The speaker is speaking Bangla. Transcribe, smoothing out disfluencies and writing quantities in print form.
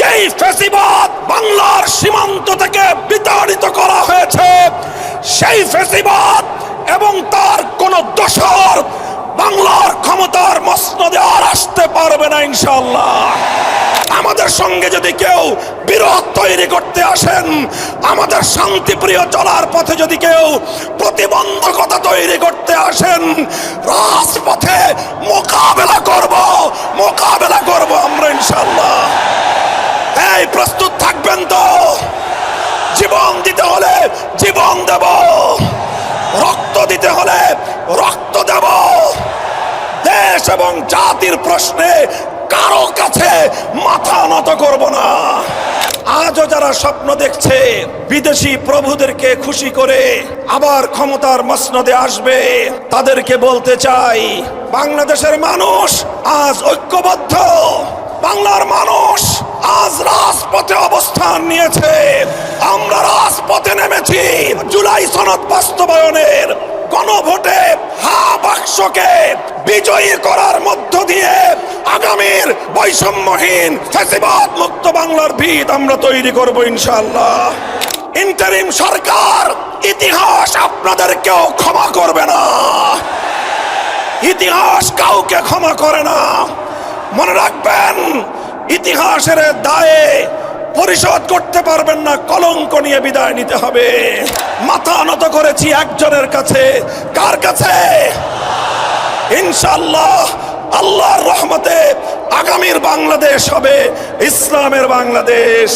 যেই ফ্যাসিবাদ বাংলার সীমান্ত থেকে বিতাড়িত করা হয়েছে, সেই ফ্যাসিবাদ এবং তার কোন দোসর বাংলার ক্ষমতার মসনদে আর আসতে পারবে না ইনশাআল্লাহ। আমাদের সঙ্গে যদি কেউ বিরোধ তৈরি করতে আসেন, আমাদের শান্তিপ্রিয় চলার পথে যদি কেউ প্রতিবন্ধকতা তৈরি করতে আসেন, রাজপথে মোকাবেলা করব আমরা ইনশাআল্লাহ। এই প্রস্তুত থাকবেন তো? জীবন দিতে হলে জীবন দেব, রক্ত দিতে হলে রক্ত দেব। দেশ এবং জাতির প্রশ্নে কারো কাছে মাথা নত করব না। আজও যারা স্বপ্ন দেখছে বিদেশি প্রভুদেরকে খুশি করে আবার ক্ষমতার মসনদে আসবে, তাদেরকে বলতে চাই, বাংলাদেশের মানুষ আজ ঐক্যবদ্ধ। বাংলার মানুষ আজ রাজপথে অবস্থান নিয়েছে। আমরা রাজপথে নেমেছি জুলাই সনদ বাস্তবায়নের গণভোটে বাক্সকে বিজয়ী করার মধ্য দিয়ে আগামীর বৈষম্যহীন ফ্যাসিবাদ মুক্ত বাংলার ভিত আমরা তৈরি করব ইনশাআল্লাহ। ইন্টারিম সরকার, ইতিহাস আপনাদেরকেও ক্ষমা করবে না। ইতিহাস কাউকে ক্ষমা করে না। মনে রাখবেন, ইতিহাসের দায়ে পরিশোধ করতে পারবেন না, কলঙ্ক নিয়ে বিদায় নিতে হবে। মাথা নত করেছি একজনের কাছে। কার কাছে? ইনশাআল্লাহ আল্লাহর রহমতে আগামীর বাংলাদেশ হবে ইসলামের বাংলাদেশ।